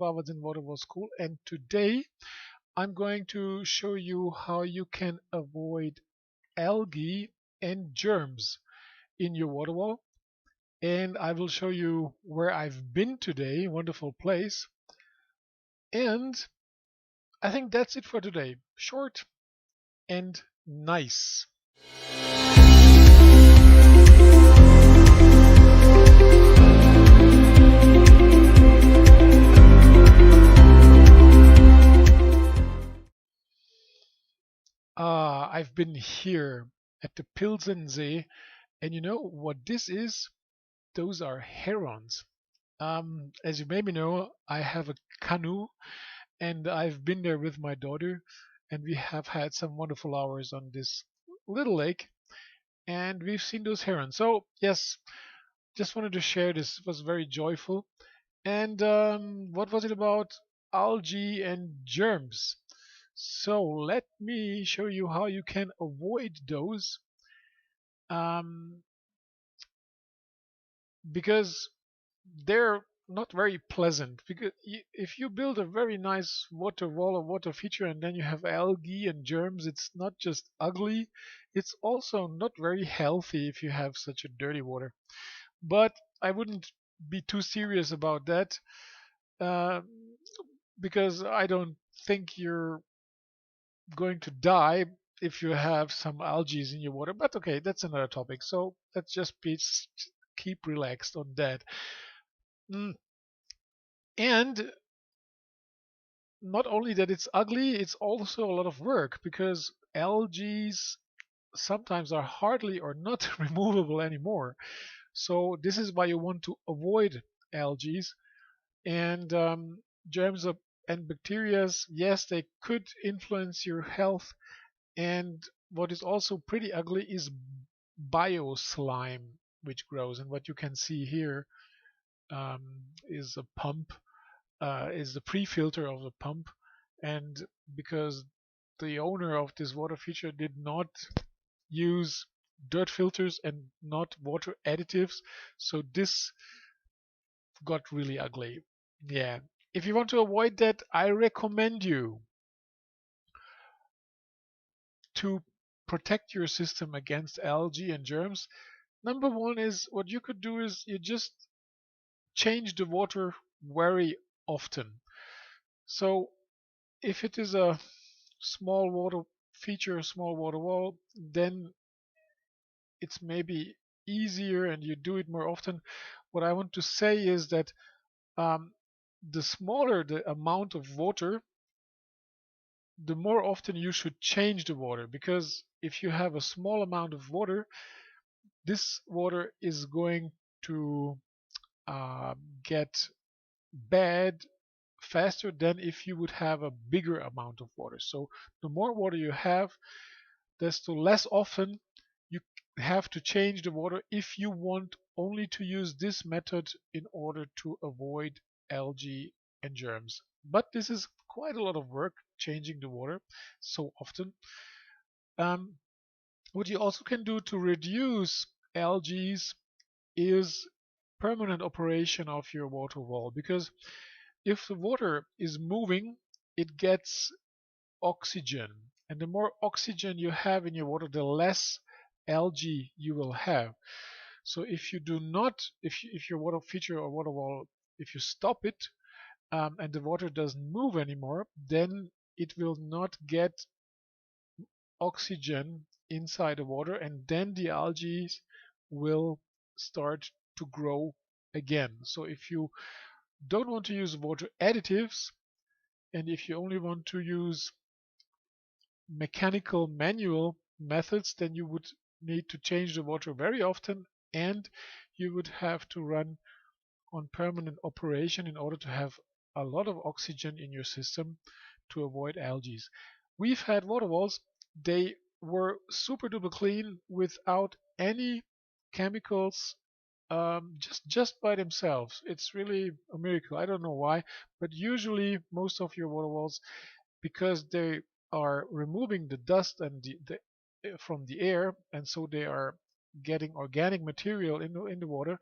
Wawazen Waterwall School, and today I'm going to show you how you can avoid algae and germs in your water wall. And I will show you where I've been today, wonderful place. And I think that's it for today. Short and nice. I've been here at the Pilsensee, and you know what this is? Those are herons. As you maybe know, I have a canoe, and I've been there with my daughter, and we have had some wonderful hours on this little lake, and we've seen those herons. So yes, just wanted to share this. It was very joyful. And what was it about? Algae and germs. So let me show you how you can avoid those. Um, because they're not very pleasant. Because if you build a very nice water wall or water feature and then you have algae and germs, it's not just ugly, it's also not very healthy if you have such a dirty water. But I wouldn't be too serious about that, uh, because I don't think you're going to die if you have some algae in your water. But okay, that's another topic. So let's just keep relaxed on that. Mm, And not only that it's ugly, it's also a lot of work because algae sometimes are hardly or not removable anymore. So this is why you want to avoid algae and germs and bacteria. Yes, they could influence your health. And what is also pretty ugly is bio slime, which grows. And what you can see here is a pump, is the pre-filter of the pump. And because the owner of this water feature did not use dirt filters and not water additives, so this got really ugly. Yeah. If you want to avoid that, I recommend you to protect your system against algae and germs. Number one is what you could do is you just change the water very often. So if it is a small water feature, a small water wall, then it's maybe easier and you do it more often. What I want to say is that um, the smaller the amount of water, the more often you should change the water, because if you have a small amount of water, this water is going to uh, get bad faster than if you would have a bigger amount of water. So the more water you have, desto less often you have to change the water if you want only to use this method in order to avoid algae and germs. But this is quite a lot of work changing the water so often. Um, what you also can do to reduce algae is permanent operation of your water wall, because if the water is moving, it gets oxygen. And the more oxygen you have in your water, the less algae you will have. So if you do not, if your water feature or water wall, if you stop it and the water doesn't move anymore, then it will not get oxygen inside the water, and then the algae will start to grow again. So if you don't want to use water additives, and if you only want to use mechanical manual methods, then you would need to change the water very often, and you would have to run on permanent operation in order to have a lot of oxygen in your system to avoid algae. We've had water walls, they were super duper clean without any chemicals, just by themselves. It's really a miracle. I don't know why, but usually most of your water walls, because they are removing the dust and from the air, and so they are getting organic material in the water.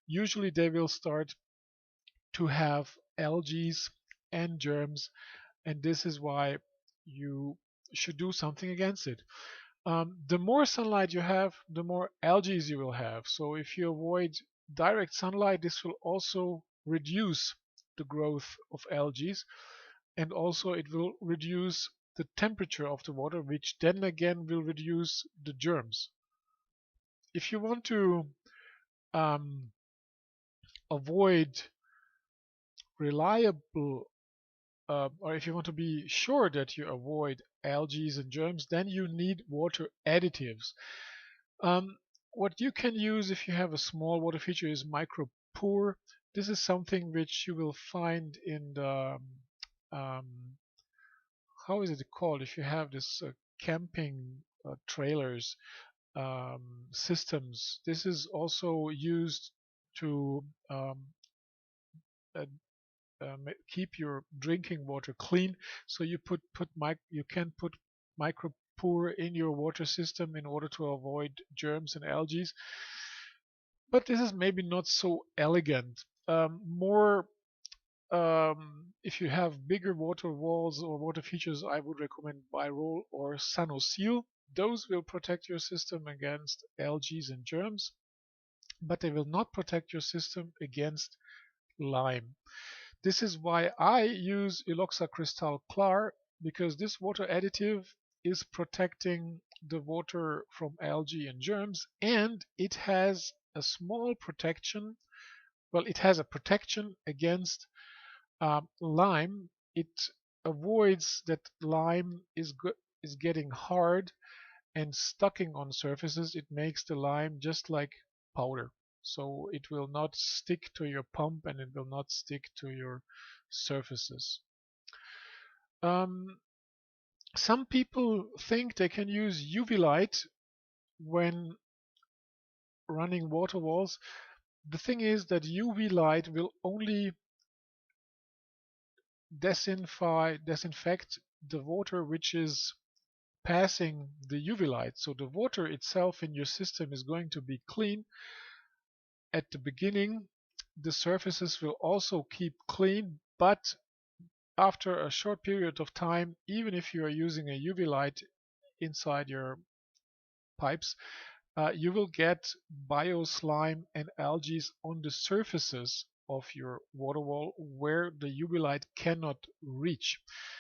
Usually they will start to have algae and germs, and this is why you should do something against it. The more sunlight you have, the more algae you will have. So if you avoid direct sunlight, this will also reduce the growth of algae, and also it will reduce the temperature of the water, which then again will reduce the germs. If you want to um, avoid reliable, or if you want to be sure that you avoid algae and germs, then you need water additives. Um, what you can use if you have a small water feature is micro pour. This is something which you will find in the how is it called? If you have this camping trailers systems, this is also used to uh, keep your drinking water clean. So you can put micro pour in your water system in order to avoid germs and algae. But this is maybe not so elegant. More if you have bigger water walls or water features, I would recommend Birol or Sanoseal. Those will protect your system against algae and germs, but they will not protect your system against lime. This is why I use Iloxa Crystal Clar, because this water additive is protecting the water from algae and germs, and it has a small protection. Well, it has a protection against lime. It avoids that lime is getting hard and stucking on surfaces. It makes the lime just like powder. So it will not stick to your pump and it will not stick to your surfaces. Um, some people think they can use UV light when running water walls. The thing is that UV light will only disinfect the water which is passing the UV light. So the water itself in your system is going to be clean. At the beginning, the surfaces will also keep clean, but after a short period of time, even if you are using a UV light inside your pipes, you will get bio slime and algae on the surfaces of your water wall where the UV light cannot reach.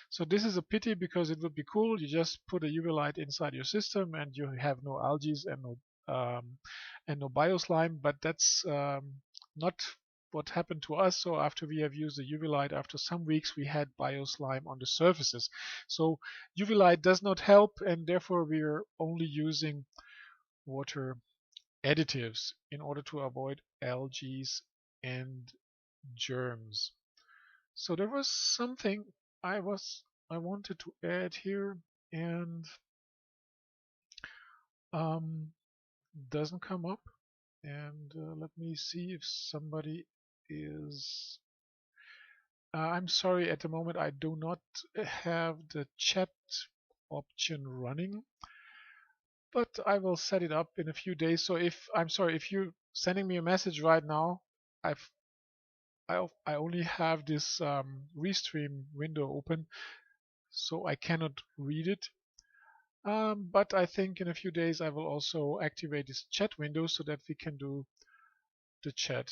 So this is a pity because it would be cool. You just put a UV light inside your system and you have no algae and no bio slime. But that's not what happened to us. So after we have used the UV light, after some weeks we had bio slime on the surfaces. So UV light does not help, and therefore we are only using water additives in order to avoid algae and germs. So there was something I wanted to add here, and um, doesn't come up. And let me see if somebody is. I'm sorry, at the moment I do not have the chat option running, but I will set it up in a few days. So I'm sorry if you're sending me a message right now, I've I only have this restream window open, so I cannot read it. But I think in a few days I will also activate this chat window so that we can do the chat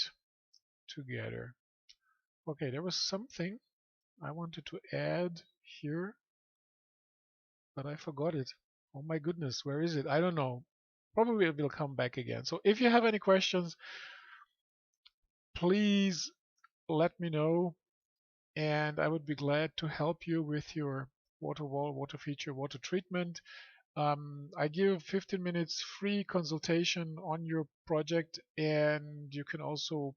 together. Okay, there was something I wanted to add here, but I forgot it. Oh my goodness, where is it? I don't know. Probably it will come back again. So if you have any questions, please let me know, and I would be glad to help you with your water wall, water feature, water treatment. I give 15 minutes free consultation on your project, and you can also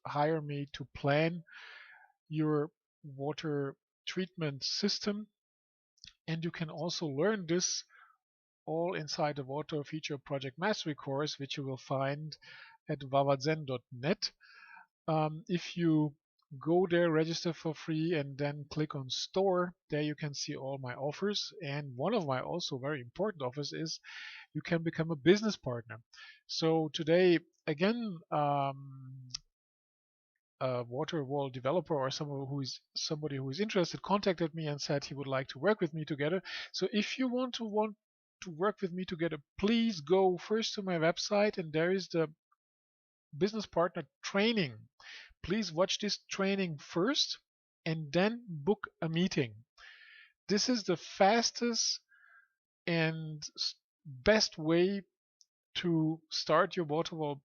hire me to plan your water treatment system. And you can also learn this all inside the Water Feature Project Mastery course, which you will find at wawazen.net. If you go there, register for free, and then click on store, there you can see all my offers. And one of my also very important offers is you can become a business partner. So today, again, a Waterwall developer or somebody who is interested contacted me and said he would like to work with me together. So if you want to work with me together, please go first to my website, and there is the business partner training. Please watch this training first and then book a meeting. This is the fastest and best way to start your Waterwall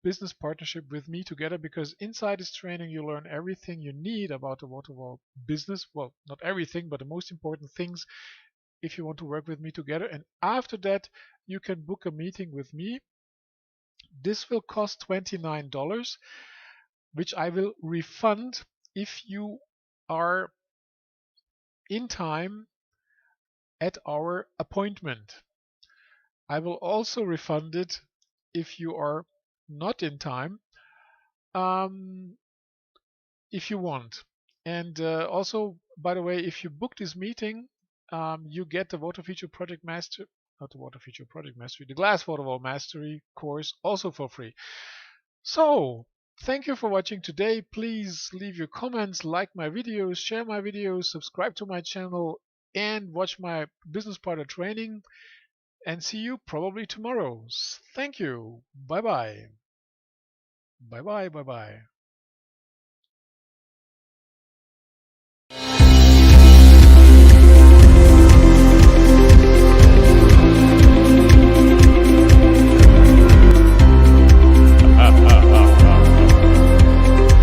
business partnership with me together, because inside this training you learn everything you need about the Waterwall business. Well, not everything, but the most important things if you want to work with me together. And after that, you can book a meeting with me. This will cost $29, which I will refund if you are in time at our appointment. I will also refund it if you are not in time, um, if you want. And also, by the way, if you book this meeting, you get the Water Feature Project Master, not the Water Feature Project Mastery, the Glass Waterwall Mastery course also for free. So, thank you for watching today. Please leave your comments, like my videos, share my videos, subscribe to my channel, and watch my business partner training. And see you probably tomorrow. Thank you. Bye bye. Bye bye. Bye bye.